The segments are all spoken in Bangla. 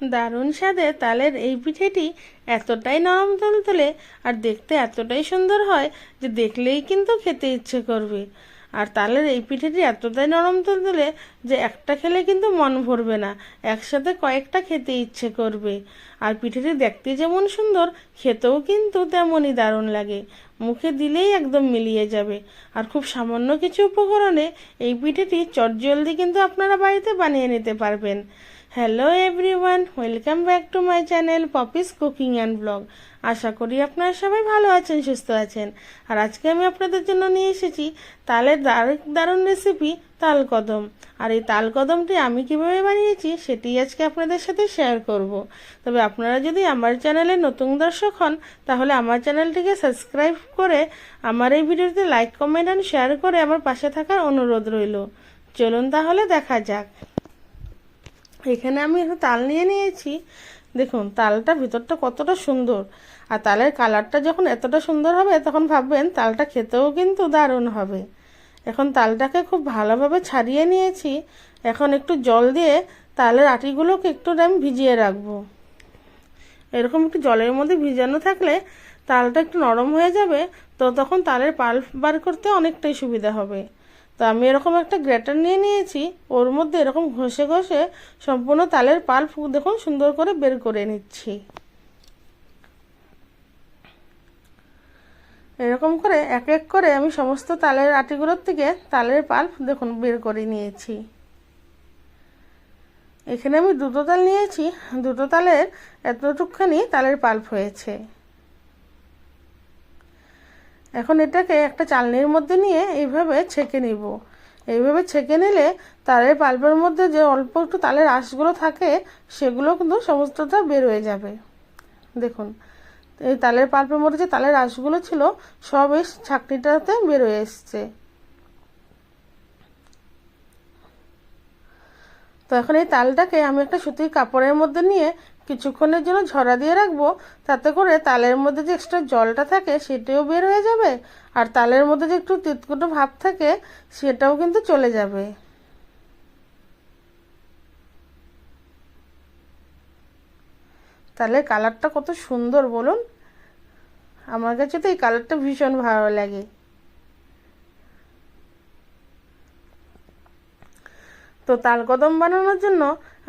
দারুণ স্বাদের তালের এই পিঠেটি এতটাই নরম তুলতুলে আর দেখতে এতটাই সুন্দর হয় যে দেখলেই কিন্তু খেতে ইচ্ছে করবে। আর তালের এই পিঠেটি এতটাই নরম তুলতুলে যে একটা খেলে কিন্তু মন ভরবে না, একসাথে কয়েকটা খেতে ইচ্ছে করবে। আর পিঠেটি দেখতে যেমন সুন্দর, খেতেও কিন্তু তেমনই দারুণ লাগে, মুখে দিলেই একদম মিলিয়ে যাবে। আর খুব সামান্য কিছু উপকরণে এই পিঠেটি চটজলদি কিন্তু আপনারা বাড়িতে বানিয়ে নিতে পারবেন। Hello everyone, welcome back to my channel Poppy's cooking and blog. আশা করি আপনারা সবাই ভালো আছেন, সুস্থ আছেন। আর আজকে আমি আপনাদের জন্য নিয়ে এসেছি তালের দারুণ রেসিপি তাল কদম। আর এই তাল কদমটি আমি কিভাবে বানিয়েছি সেটি আজকে আপনাদের সাথে শেয়ার করব। তবে আপনারা যদি আমার চ্যানেলে নতুন দর্শক হন তাহলে আমার চ্যানেলটিকে সাবস্ক্রাইব করে আমার এই ভিডিওতে লাইক, কমেন্ট অ্যান্ড শেয়ার করে আমার পাশে থাকার অনুরোধ রইল। চলুন তাহলে দেখা যাক। এখানে আমি একটু তাল নিয়ে নিয়েছি। দেখুন তালটা ভিতরটা কতটা সুন্দর, আর তালের কালারটা যখন এতটা সুন্দর হবে তখন ভাববেন তালটা খেতেও কিন্তু দারুণ হবে। এখন তালটাকে খুব ভালোভাবে ছাড়িয়ে নিয়েছি। এখন একটু জল দিয়ে তালের আটিগুলোকে একটু আমি ভিজিয়ে রাখবো। এরকম একটু জলের মধ্যে ভিজানো থাকলে তালটা একটু নরম হয়ে যাবে, তো তখন তালের পাল্প বার করতে অনেকটাই সুবিধা হবে। তো আমি এরকম একটা গ্রেটার নিয়ে নিয়েছি, ওর মধ্যে এরকম ঘষে ঘষে সম্পূর্ণ তালের পাল্প দেখুন সুন্দর করে বের করে নিচ্ছি। এরকম করে এক এক করে আমি সমস্ত তালের আটিগুলোর থেকে তালের পাল্প দেখুন বের করে নিয়েছি। এখানে আমি দুটো তাল নিয়েছি, দুটো তালের এতটুকখানি তালের পাল্প হয়েছে। এখন এটাকে একটা চালনির মধ্যে নিয়ে এইভাবে ছেঁকে নিব। এইভাবে ছেঁকে নিলে তালের পাল্পের মধ্যে যে অল্প একটু তালের আঁশগুলো থাকে সেগুলো কিন্তু সমস্তটা বের হয়ে যাবে। দেখুন এই তালের পাল্পের মধ্যে যে তালের আঁশগুলো ছিল সব এই ছাঁকনিটাতে বের হয়ে এসছে। তো এখন এই তালটাকে আমি একটা সুতির কাপড়ের মধ্যে নিয়ে কিছুক্ষণের জন্য ঝরা দিয়ে রাখবো। তাতে করে তালের মধ্যে যে এক্সট্রা জলটা থাকে সেটাও বের হয়ে যাবে, আর তালের মধ্যে যে একটু তিতকুটো ভাব থাকে সেটাও কিন্তু চলে যাবে। তালের কালারটা কত সুন্দর বলুন, আমার কাছে তো এই কালারটা ভীষণ ভালো লাগে। তো তাল কদম বানানোর জন্য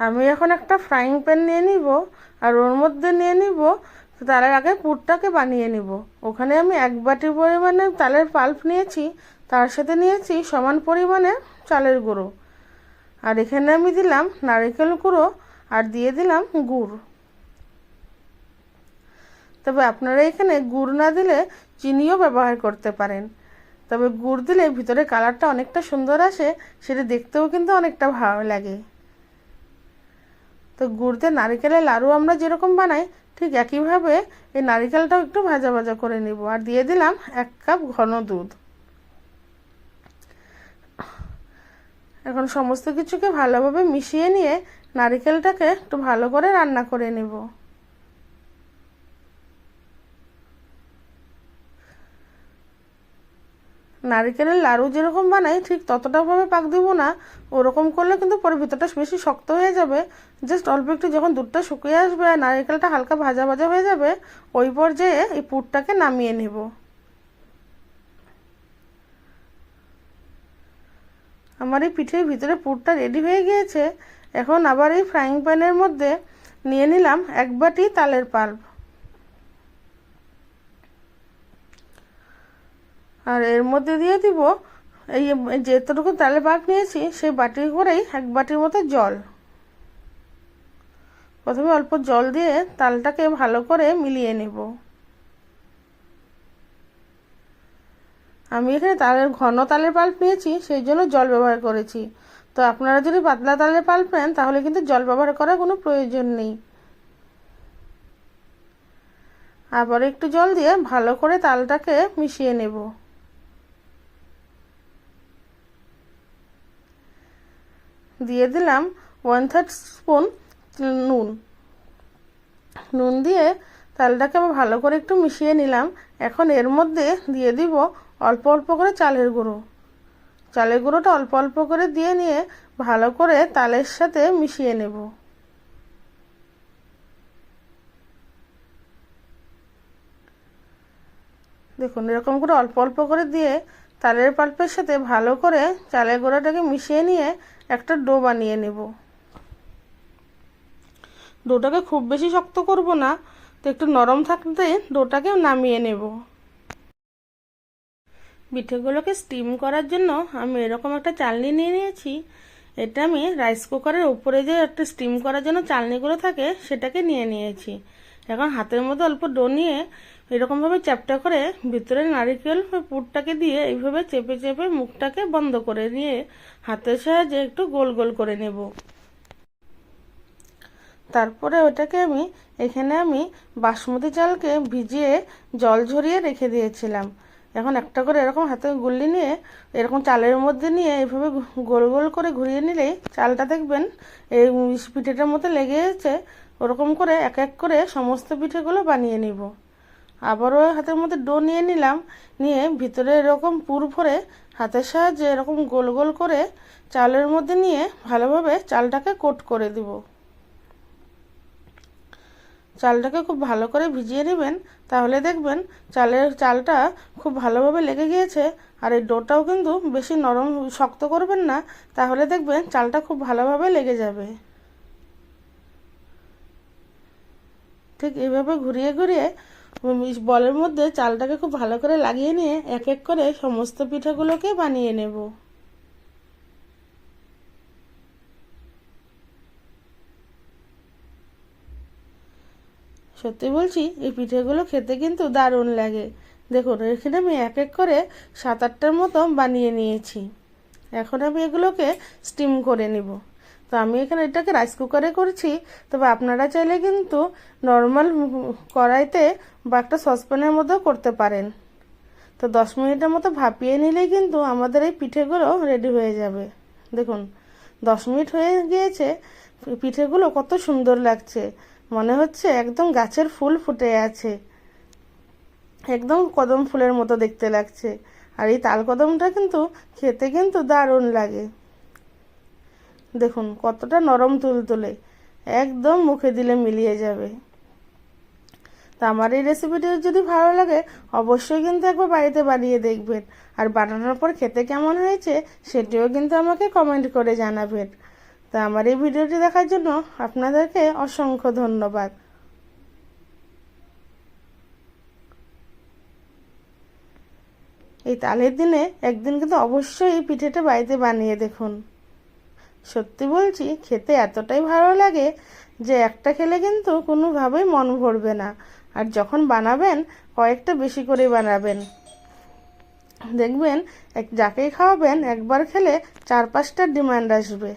আমি এখন একটা ফ্রাইং প্যান নিয়ে নিব, আর ওর মধ্যে নিয়ে নিব তার আগে পুরটাকে বানিয়ে নিব। ওখানে আমি 1 বাটি পরিমাণে তালের পাল্প নিয়েছি, তার সাথে নিয়েছি সমান পরিমাণে চালের গুঁড়ো, আর এখানে আমি দিলাম নারকেল গুঁড়ো, আর দিয়ে দিলাম গুড়। তবে আপনারা এখানে গুড় না দিলে চিনিও ব্যবহার করতে পারেন। তবে গুড় দিলে ভিতরে কালারটা অনেকটা সুন্দর আসে, সেটা দেখতেও কিন্তু অনেকটা ভালো লাগে। তো গুড় দিয়ে নারকেলের লাড়ু আমরা যেরকম বানাই ঠিক একইভাবে এই নারকেলটাও একটু ভাজা ভাজা করে নিব। আর দিয়ে দিলাম 1 কাপ ঘন দুধ। এখন সমস্ত কিছুকে ভালোভাবে মিশিয়ে নিয়ে নারকেলটাকে একটু ভালো করে রান্না করে নেব। নারকেলের লাড়ু যেরকম বানাই ঠিক ততটাভাবে পাক দিব না, ওরকম করলে কিন্তু পরে ভিতরটা বেশি শক্ত হয়ে যাবে। জাস্ট অল্প একটু যখন দুধটা শুকিয়ে আসবে আর নারকেলটা হালকা ভাজা ভাজা হয়ে যাবে, ওই পর্যায়ে এই পুরটাকে নামিয়ে নেব। আমার এই পিঠের ভিতরে পুরটা রেডি হয়ে গিয়েছে। এখন আবার এই ফ্রাইং প্যানের মধ্যে নিয়ে নিলাম 1 বাটি তালের পাল্প, আর এর মধ্যে দিয়ে দিব এই যেতটুকু তালের পাল্প নিয়েছি সেই বাটি করেই 1 বাটির মতো জল। প্রথমে অল্প জল দিয়ে তালটাকে ভালো করে মিলিয়ে নেব। আমি এখানে ঘন তালের পাল্প নিয়েছি সেই জন্য জল ব্যবহার করেছি। তো আপনারা যদি পাতলা তালের পাল্প নেন তাহলে কিন্তু জল ব্যবহার করার কোনো প্রয়োজন নেই। আবার একটু জল দিয়ে ভালো করে তালটাকে মিশিয়ে নেব। দিয়ে দিলাম 1/3 স্পুন নুন। নুন দিয়ে তালটাকে আবার ভালো করে একটু মিশিয়ে নিলাম। এখন এর মধ্যে দিয়ে দিব অল্প অল্প করে চালের গুঁড়ো। চালের গুঁড়োটা অল্প অল্প করে দিয়ে নিয়ে ভালো করে তালের সাথে মিশিয়ে নেব। দেখুন এরকম করে অল্প অল্প করে দিয়ে তালের পাল্পের সাথে ভালো করে চালের গুঁড়াটাকে মিশিয়ে নিয়ে একটা ডো বানিয়ে নেব। ডোটাকে খুব বেশি শক্ত করব না, তো একটু নরম থাকতে ডোটাকে নামিয়ে নেব। পিঠেগুলোকে স্টিম করার জন্য আমি এরকম একটা চালনি নিয়ে নিয়েছি। এটা আমি রাইস কুকারের উপরে যে একটা স্টিম করার জন্য চালনিগুলো থাকে সেটাকে নিয়ে নিয়েছি। এখন হাতের মধ্যে অল্প ডো নিয়ে এরকমভাবে চ্যাপটা করে ভিতরে নারকেল পুরটাকে দিয়ে এইভাবে চেপে চেপে মুখটাকে বন্ধ করে নিয়ে হাতের সাহায্যে একটু গোল গোল করে নেব। তারপরে ওটাকে আমি বাসমতি চালকে ভিজিয়ে জল ঝরিয়ে রেখে দিয়েছিলাম। এখন একটা করে এরকম হাতে গুল্লি নিয়ে এরকম চালের মধ্যে নিয়ে এইভাবে গোল গোল করে ঘুরিয়ে নিলেই চালটা দেখবেন এই পিঠেটার মধ্যে লেগে যাচ্ছে। ওরকম করে এক এক করে সমস্ত পিঠেগুলো বানিয়ে নিব। আবারও হাতের মধ্যে ডো নিয়ে নিলাম, নিয়ে ভিতরে এরকম পুর ভরে হাতের সাহায্যে এরকম গোল গোল করে চালের মধ্যে নিয়ে ভালোভাবে চালটাকে কোট করে দিব। চালটাকে খুব ভালো করে ভিজিয়ে নেবেন, তাহলে দেখবেন চালটা খুব ভালোভাবে লেগে গিয়েছে। আর এই ডোটাও কিন্তু বেশি নরম শক্ত করবেন না, তাহলে দেখবেন চালটা খুব ভালোভাবে লেগে যাবে। ঠিক এইভাবে ঘুরিয়ে ঘুরিয়ে বলের মধ্যে চালটাকে খুব ভালো করে লাগিয়ে নিয়ে এক এক করে সমস্ত পিঠাগুলোকে বানিয়ে নেব। সত্যি বলছি এই পিঠেগুলো খেতে কিন্তু দারুণ লাগে। দেখুন এখানে আমি এক এক করে 7-8টার মতো বানিয়ে নিয়েছি। এখন আমি এগুলোকে স্টিম করে নিব। তো আমি এখানে এটাকে রাইস কুকারে করছি, তবে আপনারা চাইলে কিন্তু নর্মাল কড়াইতে বা একটা সসপ্যানের মধ্যেও করতে পারেন। তো 10 মিনিটের মতো ভাপিয়ে নিলেই কিন্তু আমাদের এই পিঠেগুলো রেডি হয়ে যাবে। দেখুন 10 মিনিট হয়ে গিয়েছে, পিঠেগুলো কত সুন্দর লাগছে, মনে হচ্ছে একদম গাছের ফুল ফুটে আছে, একদম কদম ফুলের মতো দেখতে লাগছে। আর এই তাল কদমটা কিন্তু খেতে কিন্তু দারুণ লাগে। দেখুন কতটা নরম তুলতুলে, একদম মুখে দিলে মিলিয়ে যাবে। তা আমার এই রেসিপিটি যদি ভালো লাগে অবশ্যই কিন্তু একবার বাড়িতে বানিয়ে দেখবেন, আর বানানোর পর খেতে কেমন হয়েছে সেটিও কিন্তু আমাকে কমেন্ট করে জানাবেন। তা আমার এই ভিডিওটি দেখার জন্য আপনাদেরকে অসংখ্য ধন্যবাদ। এই তালের দিনে একদিন কিন্তু অবশ্যই এই পিঠেটা বাড়িতে বানিয়ে দেখুন। সত্যি বলছি খেতে এতটাই ভালো লাগে যে একটা খেলে কিন্তু কোনোভাবেই মন ভরবে না। আর যখন বানাবেন কয়েকটা বেশি করে বানাবেন, দেখবেন যাকেই খাওয়াবেন একবার খেলে 4-5টার ডিমান্ড আসবে।